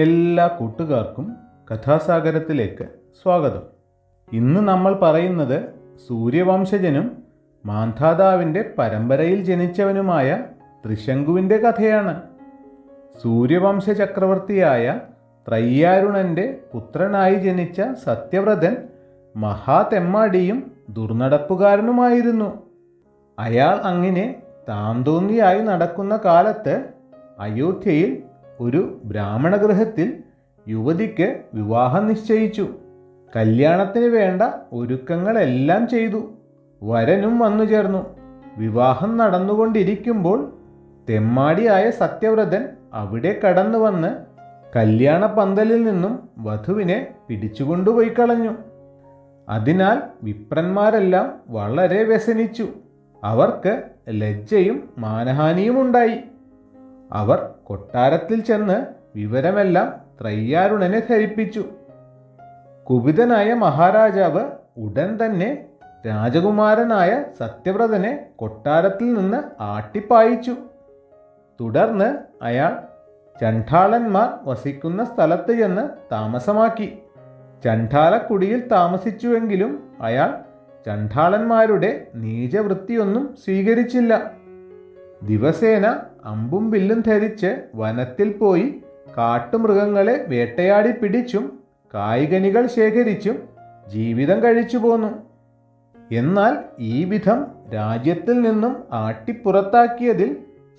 എല്ലാ കൂട്ടുകാർക്കും കഥാസാഗരത്തിലേക്ക് സ്വാഗതം. ഇന്ന് നമ്മൾ പറയുന്നത് സൂര്യവംശജനും മാന്ധാതാവിൻ്റെ പരമ്പരയിൽ ജനിച്ചവനുമായ ത്രിശങ്കുവിൻ്റെ കഥയാണ്. സൂര്യവംശ ചക്രവർത്തിയായ ത്രയ്യാരുണൻ്റെ പുത്രനായി ജനിച്ച സത്യവ്രതൻ മഹാതെമ്മാടിയും ദുർനടപ്പുകാരനുമായിരുന്നു. അയാൾ അങ്ങനെ താന്തോന്നിയായി നടക്കുന്ന കാലത്ത് അയോധ്യയിൽ ഒരു ബ്രാഹ്മണ ഗൃഹത്തിൽ യുവതിക്ക് വിവാഹം നിശ്ചയിച്ചു. കല്യാണത്തിന് വേണ്ട ഒരുക്കങ്ങളെല്ലാം ചെയ്തു. വരനും വന്നു ചേർന്നു. വിവാഹം നടന്നുകൊണ്ടിരിക്കുമ്പോൾ തെമ്മാടിയായ സത്യവ്രതൻ അവിടെ കടന്നു വന്ന് കല്യാണ പന്തലിൽ നിന്നും വധുവിനെ പിടിച്ചുകൊണ്ടുപോയി കളഞ്ഞു. അതിനാൽ വിപ്രന്മാരെല്ലാം വളരെ വ്യസനിച്ചു. അവർക്ക് ലജ്ജയും മാനഹാനിയും ഉണ്ടായി. അവർ കൊട്ടാരത്തിൽ ചെന്ന് വിവരമെല്ലാം ത്രയ്യാരുണനെ ധരിപ്പിച്ചു. കുപിതനായ മഹാരാജാവ് ഉടൻ തന്നെ രാജകുമാരനായ സത്യവ്രതനെ കൊട്ടാരത്തിൽ നിന്ന് ആട്ടിപ്പായിച്ചു. തുടർന്ന് അയാൾ ചണ്ഡാളന്മാർ വസിക്കുന്ന സ്ഥലത്ത് ചെന്ന് താമസമാക്കി. ചണ്ഡാലക്കുടിയിൽ താമസിച്ചുവെങ്കിലും അയാൾ ചണ്ഡാളന്മാരുടെ നീചവൃത്തിയൊന്നും സ്വീകരിച്ചില്ല. ദിവസേന അമ്പും വില്ലും ധരിച്ച് വനത്തിൽ പോയി കാട്ടുമൃഗങ്ങളെ വേട്ടയാടി പിടിച്ചും കായ്കനികൾ ശേഖരിച്ചും ജീവിതം കഴിച്ചു പോന്നു. എന്നാൽ ഈ വിധം രാജ്യത്തിൽ നിന്നും ആട്ടിപ്പുറത്താക്കിയതിൽ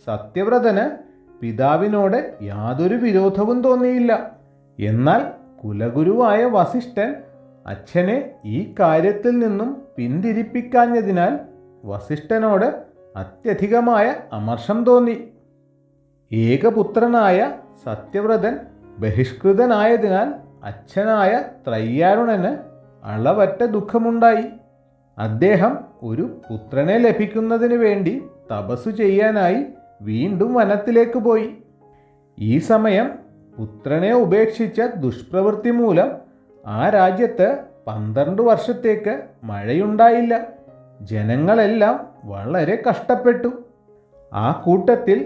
സത്യവ്രതന് പിതാവിനോട് യാതൊരു വിരോധവും തോന്നിയില്ല. എന്നാൽ കുലഗുരുവായ വസിഷ്ഠൻ അച്ഛനെ ഈ കാര്യത്തിൽ നിന്നും പിന്തിരിപ്പിക്കാഞ്ഞതിനാൽ വസിഷ്ഠനോട് അത്യധികമായ അമർഷം തോന്നി. ഏകപുത്രനായ സത്യവ്രതൻ ബഹിഷ്കൃതനായതിനാൽ അച്ഛനായ ത്രയ്യാരുണന് അളവറ്റ ദുഃഖമുണ്ടായി. അദ്ദേഹം ഒരു പുത്രനെ ലഭിക്കുന്നതിന് വേണ്ടി തപസ്സു ചെയ്യാനായി വീണ്ടും വനത്തിലേക്ക് പോയി. ഈ സമയം പുത്രനെ ഉപേക്ഷിച്ച ദുഷ്പ്രവൃത്തി മൂലം ആ രാജ്യത്ത് 12 വർഷത്തേക്ക് മഴയുണ്ടായില്ല. ജനങ്ങളെല്ലാം വളരെ കഷ്ടപ്പെട്ടു. ആ കൂട്ടത്തിൽ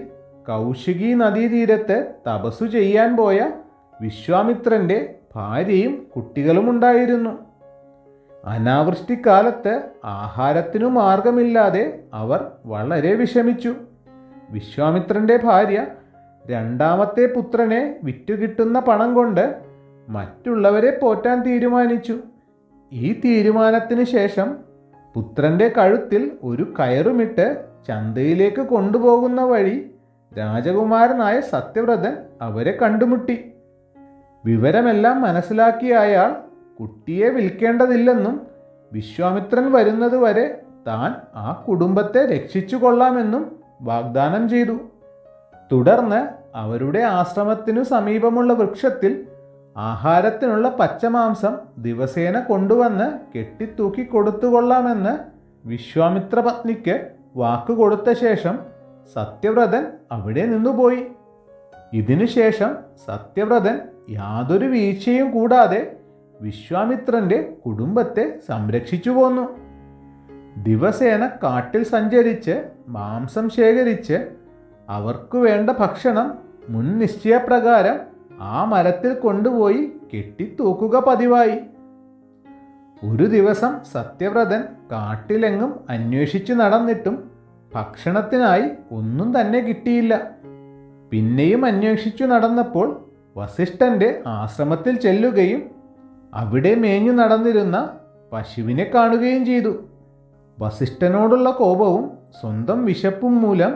കൗശികി നദീതീരത്ത് തപസ്സു ചെയ്യാൻ പോയ വിശ്വാമിത്രൻ്റെ ഭാര്യയും കുട്ടികളും ഉണ്ടായിരുന്നു. അനാവൃഷ്ടിക്കാലത്ത് ആഹാരത്തിനു മാർഗമില്ലാതെ അവർ വളരെ വിഷമിച്ചു. വിശ്വാമിത്രൻ്റെ ഭാര്യ രണ്ടാമത്തെ പുത്രനെ വിറ്റുകിട്ടുന്ന പണം കൊണ്ട് മറ്റുള്ളവരെ പോറ്റാൻ തീരുമാനിച്ചു. ഈ തീരുമാനത്തിന് ശേഷം പുത്രൻ്റെ കഴുത്തിൽ ഒരു കയറുമിട്ട് ചന്തയിലേക്ക് കൊണ്ടുപോകുന്ന വഴി രാജകുമാരനായ സത്യവ്രതൻ അവരെ കണ്ടുമുട്ടി. വിവരമെല്ലാം മനസ്സിലാക്കിയ അയാൾ കുട്ടിയെ വിൽക്കേണ്ടതില്ലെന്നും വിശ്വാമിത്രൻ വരുന്നതുവരെ താൻ ആ കുടുംബത്തെ രക്ഷിച്ചു കൊള്ളാമെന്നും വാഗ്ദാനം ചെയ്തു. തുടർന്ന് അവരുടെ ആശ്രമത്തിനു സമീപമുള്ള വൃക്ഷത്തിൽ ആഹാരത്തിനുള്ള പച്ചമാംസം ദിവസേന കൊണ്ടുവന്ന് കെട്ടിത്തൂക്കി കൊടുത്തുകൊള്ളാമെന്ന് വിശ്വാമിത്ര പത്നിക്ക് വാക്കുകൊടുത്ത ശേഷം സത്യവ്രതൻ അവിടെ നിന്നുപോയി. ഇതിനുശേഷം സത്യവ്രതൻ യാതൊരു വീഴ്ചയും കൂടാതെ വിശ്വാമിത്രൻ്റെ കുടുംബത്തെ സംരക്ഷിച്ചു പോന്നു. ദിവസേന കാട്ടിൽ സഞ്ചരിച്ച് മാംസം ശേഖരിച്ച് അവർക്കു വേണ്ട ഭക്ഷണം മുൻ നിശ്ചയപ്രകാരം ആ മരത്തിൽ കൊണ്ടുപോയി കെട്ടിത്തൂക്കുക പതിവായി. ഒരു ദിവസം സത്യവ്രതൻ കാട്ടിലെങ്ങും അന്വേഷിച്ചു നടന്നിട്ടും ഭക്ഷണത്തിനായി ഒന്നും തന്നെ കിട്ടിയില്ല. പിന്നെയും അന്വേഷിച്ചു നടന്നപ്പോൾ വസിഷ്ഠൻ്റെ ആശ്രമത്തിൽ ചെല്ലുകയും അവിടെ മേഞ്ഞു നടന്നിരുന്ന പശുവിനെ കാണുകയും ചെയ്തു. വസിഷ്ഠനോടുള്ള കോപവും സ്വന്തം വിശപ്പും മൂലം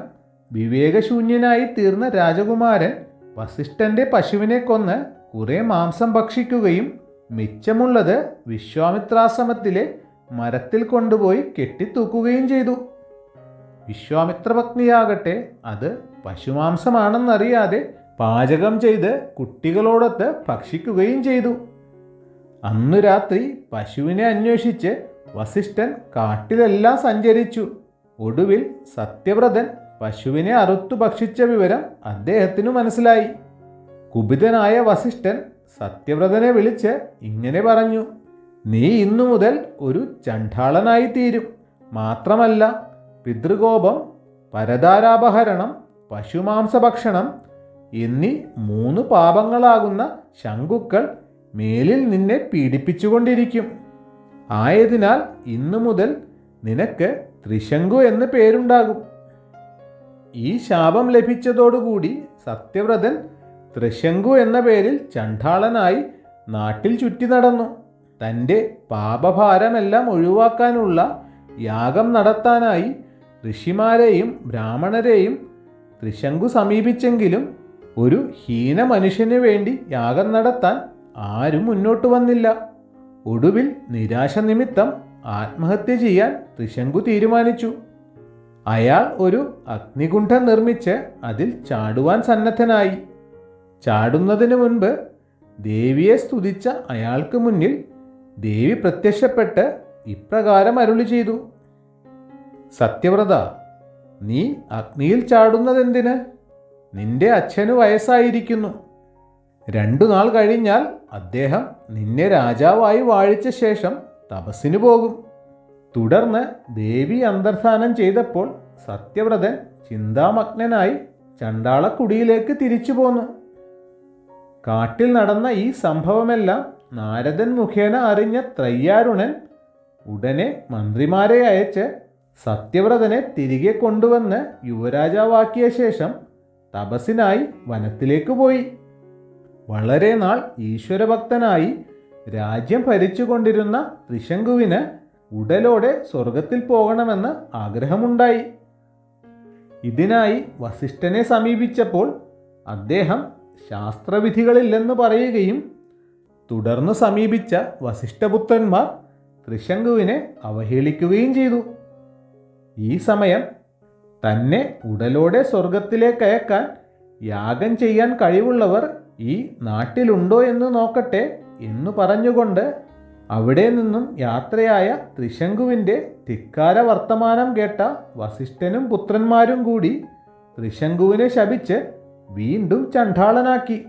വിവേകശൂന്യനായി തീർന്ന രാജകുമാരൻ വസിഷ്ഠൻ്റെ പശുവിനെ കൊന്ന് കുറെ മാംസം ഭക്ഷിക്കുകയും മിച്ചമുള്ളത് വിശ്വാമിത്രാശ്രമത്തിലെ മരത്തിൽ കൊണ്ടുപോയി കെട്ടിത്തൂക്കുകയും ചെയ്തു. വിശ്വാമിത്ര പത്നിയാകട്ടെ അത് പശുമാംസമാണെന്നറിയാതെ പാചകം ചെയ്ത് കുട്ടികളോടൊത്ത് ഭക്ഷിക്കുകയും ചെയ്തു. അന്നു രാത്രി പശുവിനെ അന്വേഷിച്ച് വസിഷ്ഠൻ കാട്ടിലെല്ലാം സഞ്ചരിച്ചു. ഒടുവിൽ സത്യവ്രതൻ പശുവിനെ അറുത്തു ഭക്ഷിച്ച വിവരം അദ്ദേഹത്തിനു മനസ്സിലായി. കുപിതനായ വസിഷ്ഠൻ സത്യവ്രതനെ വിളിച്ച് ഇങ്ങനെ പറഞ്ഞു: നീ ഇന്നു മുതൽ ഒരു ചണ്ഡാളനായി തീരും. മാത്രമല്ല, പിതൃകോപം, പരതാരാപഹരണം, പശുമാംസഭക്ഷണം, എന്നീ 3 പാപങ്ങളാകുന്ന ശങ്കുക്കൾ മേലിൽ നിന്നെ പീഡിപ്പിച്ചുകൊണ്ടിരിക്കും. ആയതിനാൽ ഇന്നു മുതൽ നിനക്ക് ത്രിശങ്കു എന്ന് പേരുണ്ടാകും. ഈ ശാപം ലഭിച്ചതോടുകൂടി സത്യവ്രതൻ ത്രിശങ്കു എന്ന പേരിൽ ചണ്ഡാളനായി നാട്ടിൽ ചുറ്റി നടന്നു. തൻ്റെ പാപഭാരമെല്ലാം ഒഴിവാക്കാനുള്ള യാഗം നടത്താനായി ഋഷിമാരെയും ബ്രാഹ്മണരെയും ത്രിശങ്കു സമീപിച്ചെങ്കിലും ഒരു ഹീന മനുഷ്യന് വേണ്ടി യാഗം നടത്താൻ ആരും മുന്നോട്ട് വന്നില്ല. ഒടുവിൽ നിരാശ നിമിത്തം ആത്മഹത്യ ചെയ്യാൻ ത്രിശങ്കു തീരുമാനിച്ചു. അയാൾ ഒരു അഗ്നികുണ്ഠം നിർമ്മിച്ച് അതിൽ ചാടുവാൻ സന്നദ്ധനായി. ചാടുന്നതിന് മുൻപ് ദേവിയെ സ്തുതിച്ച അയാൾക്ക് മുന്നിൽ ദേവി പ്രത്യക്ഷപ്പെട്ട് ഇപ്രകാരം അരുളി ചെയ്തു: സത്യവ്രത, നീ അഗ്നിയിൽ ചാടുന്നതെന്തിന്? നിന്റെ അച്ഛന് വയസ്സായിരിക്കുന്നു. 2 നാൾ കഴിഞ്ഞാൽ അദ്ദേഹം നിന്നെ രാജാവായി വാഴിച്ച ശേഷം തപസ്സിന് പോകും. തുടർന്ന് ദേവി അന്തർധാനം ചെയ്തപ്പോൾ സത്യവ്രതൻ ചിന്താമഗ്നനായി ചണ്ഡാളക്കുടിയിലേക്ക് തിരിച്ചു പോന്നു. കാട്ടിൽ നടന്ന ഈ സംഭവമെല്ലാം നാരദൻ മുഖേന അറിഞ്ഞ ത്രയ്യാരുണൻ ഉടനെ മന്ത്രിമാരെ അയച്ച് സത്യവ്രതനെ തിരികെ കൊണ്ടുവന്ന് യുവരാജാവാക്കിയ ശേഷം തപസ്സിനായി വനത്തിലേക്ക് പോയി. വളരെ നാൾ ഈശ്വരഭക്തനായി രാജ്യം ഭരിച്ചുകൊണ്ടിരുന്ന ത്രിശങ്കുവിന് ഉടലോടെ സ്വർഗത്തിൽ പോകണമെന്ന് ആഗ്രഹമുണ്ടായി. ഇതിനായി വസിഷ്ഠനെ സമീപിച്ചപ്പോൾ അദ്ദേഹം ശാസ്ത്രവിധികളില്ലെന്ന് പറയുകയും തുടർന്ന് സമീപിച്ച വസിഷ്ഠപുത്രന്മാർ ത്രിശങ്കുവിനെ അവഹേളിക്കുകയും ചെയ്തു. ഈ സമയം തന്നെ ഉടലോടെ സ്വർഗത്തിലേക്ക് അയക്കാൻ യാഗം ചെയ്യാൻ കഴിവുള്ളവർ ഈ നാട്ടിലുണ്ടോ എന്ന് നോക്കട്ടെ എന്നു പറഞ്ഞുകൊണ്ട് അവിടെ നിന്നും യാത്രയായ ത്രിശങ്കുവിൻ്റെ ധിക്കാര വർത്തമാനം കേട്ട വസിഷ്ഠനും പുത്രന്മാരും കൂടി ത്രിശങ്കുവിനെ ശപിച്ച് വീണ്ടും ചണ്ഡാളനാക്കി.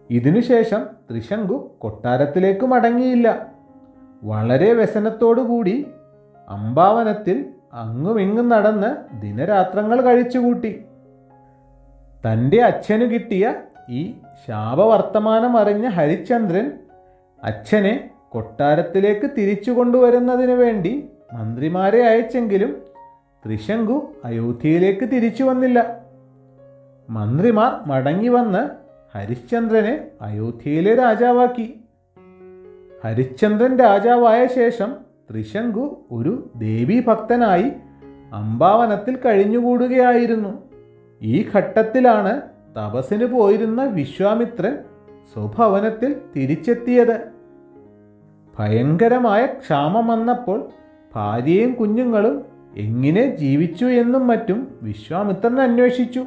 ഇതിനുശേഷം ത്രിശങ്കു കൊട്ടാരത്തിലേക്ക് മടങ്ങിയില്ല. വളരെ വ്യസനത്തോടുകൂടി അംബാവനത്തിൽ അങ്ങുമിങ്ങും നടന്ന് ദിനരാത്രങ്ങൾ കഴിച്ചുകൂട്ടി. തൻ്റെ അച്ഛന് കിട്ടിയ ഈ ശാപവർത്തമാനം അറിഞ്ഞ ഹരിശ്ചന്ദ്രൻ അച്ഛനെ കൊട്ടാരത്തിലേക്ക് തിരിച്ചു കൊണ്ടുവരുന്നതിന് വേണ്ടി മന്ത്രിമാരെ അയച്ചെങ്കിലും ത്രിശങ്കു അയോധ്യയിലേക്ക് തിരിച്ചു വന്നില്ല. മന്ത്രിമാർ മടങ്ങി വന്ന് ഹരിശ്ചന്ദ്രനെ അയോധ്യയിലെ രാജാവാക്കി. ഹരിശ്ചന്ദ്രൻ രാജാവായ ശേഷം ത്രിശങ്കു ഒരു ദേവീഭക്തനായി അംബാവനത്തിൽ കഴിഞ്ഞുകൂടുകയായിരുന്നു. ഈ ഘട്ടത്തിലാണ് തപസ്സിന് പോയിരുന്ന വിശ്വാമിത്രൻ സ്വഭവനത്തിൽ തിരിച്ചെത്തിയത്. ഭയങ്കരമായ ക്ഷാമം വന്നപ്പോൾ ഭാര്യയും കുഞ്ഞുങ്ങളും എങ്ങനെ ജീവിച്ചു എന്നും മറ്റും വിശ്വാമിത്രൻ അന്വേഷിച്ചു.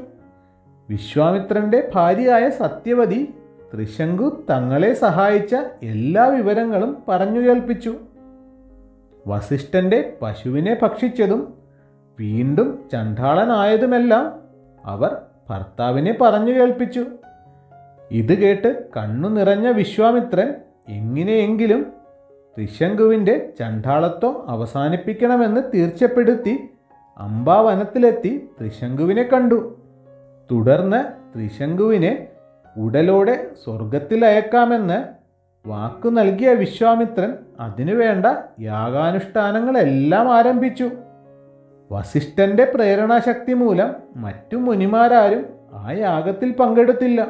വിശ്വാമിത്രൻ്റെ ഭാര്യയായ സത്യവതി ത്രിശങ്കു തങ്ങളെ സഹായിച്ച എല്ലാ വിവരങ്ങളും പറഞ്ഞു കേൾപ്പിച്ചു. വസിഷ്ഠൻ്റെ പശുവിനെ ഭക്ഷിച്ചതും വീണ്ടും ചണ്ഡാളനായതുമെല്ലാം അവർ ഭർത്താവിനെ പറഞ്ഞു കേൾപ്പിച്ചു. ഇത് കേട്ട് കണ്ണു നിറഞ്ഞ വിശ്വാമിത്രൻ എങ്ങനെയെങ്കിലും ത്രിശങ്കുവിൻ്റെ ചണ്ഡാളത്വം അവസാനിപ്പിക്കണമെന്ന് തീർച്ചപ്പെടുത്തി അംബാവനത്തിലെത്തി ത്രിശങ്കുവിനെ കണ്ടു. തുടർന്ന് ത്രിശങ്കുവിനെ ഉടലോടെ സ്വർഗത്തിൽ അയക്കാമെന്ന് വാക്കു നൽകിയ വിശ്വാമിത്രൻ അതിനുവേണ്ട യാഗാനുഷ്ഠാനങ്ങളെല്ലാം ആരംഭിച്ചു. വസിഷ്ഠൻ്റെ പ്രേരണാശക്തി മൂലം മറ്റു മുനിമാരാരും ആ യാഗത്തിൽ പങ്കെടുത്തില്ല.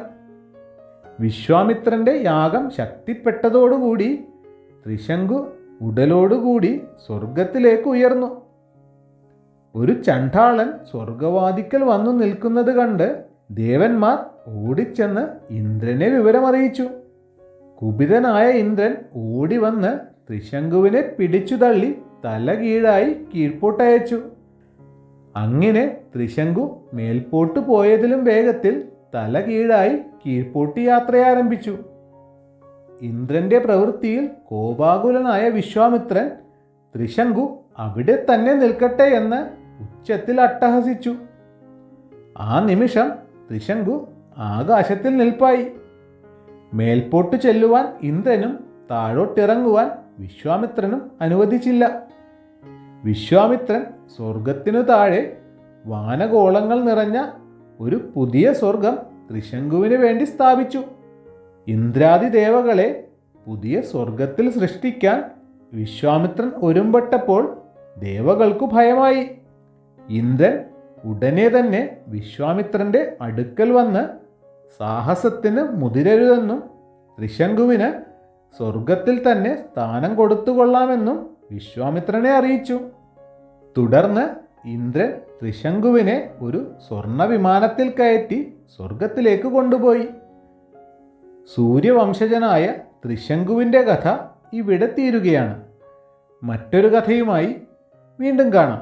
വിശ്വാമിത്രൻ്റെ യാഗം ശക്തിപ്പെട്ടതോടുകൂടി ത്രിശങ്കു ഉടലോടുകൂടി സ്വർഗത്തിലേക്ക് ഉയർന്നു. ഒരു ചണ്ഡാളൻ സ്വർഗവാതിക്കൽ വന്നു നിൽക്കുന്നത് കണ്ട് ദേവന്മാർ ഓടിച്ചെന്ന് ഇന്ദ്രനെ വിവരമറിയിച്ചു. കുപിതനായ ഇന്ദ്രൻ ഓടി വന്ന് ത്രിശങ്കുവിനെ പിടിച്ചു തള്ളി തല കീഴായി കീഴ്പോട്ടയച്ചു. അങ്ങനെ ത്രിശങ്കു മേൽപോട്ട് പോയതിലും വേഗത്തിൽ തല കീഴായി കീഴ്പോട്ട് യാത്രയാരംഭിച്ചു. ഇന്ദ്രന്റെ പ്രവൃത്തിയിൽ കോപാകുലനായ വിശ്വാമിത്രൻ ത്രിശങ്കു അവിടെ തന്നെ നിൽക്കട്ടെ എന്ന് ഉച്ചത്തിൽ അട്ടഹസിച്ചു. ആ നിമിഷം ത്രിശങ്കു ആകാശത്തിൽ നിൽപ്പായി. മേൽപോട്ട് ചെല്ലുവാൻ ഇന്ദ്രനും താഴോട്ടിറങ്ങുവാൻ വിശ്വാമിത്രനും അനുവദിച്ചില്ല. വിശ്വാമിത്രൻ സ്വർഗത്തിനു താഴെ വാനഗോളങ്ങൾ നിറഞ്ഞ ഒരു പുതിയ സ്വർഗം ത്രിശങ്കുവിന് വേണ്ടി സ്ഥാപിച്ചു. ഇന്ദ്രാദി ദേവകളെ പുതിയ സ്വർഗത്തിൽ സൃഷ്ടിക്കാൻ വിശ്വാമിത്രൻ ഒരുമ്പെട്ടപ്പോൾ ദേവകൾക്കു ഭയമായി. ഇന്ദ്രൻ ഉടനെ തന്നെ വിശ്വാമിത്രന്റെ അടുക്കൽ വന്ന് സാഹസത്തിന് മുതിരരുതെന്നും ത്രിശങ്കുവിന് സ്വർഗത്തിൽ തന്നെ സ്ഥാനം കൊടുത്തുകൊള്ളാമെന്നും വിശ്വാമിത്രനെ അറിയിച്ചു. തുടർന്ന് ഇന്ദ്രൻ ത്രിശങ്കുവിനെ ഒരു സ്വർണ്ണ വിമാനത്തിൽ കയറ്റി സ്വർഗത്തിലേക്ക് കൊണ്ടുപോയി. സൂര്യവംശജനായ ത്രിശങ്കുവിൻ്റെ കഥ ഇവിടെ തീരുകയാണ്. മറ്റൊരു കഥയുമായി വീണ്ടും കാണാം.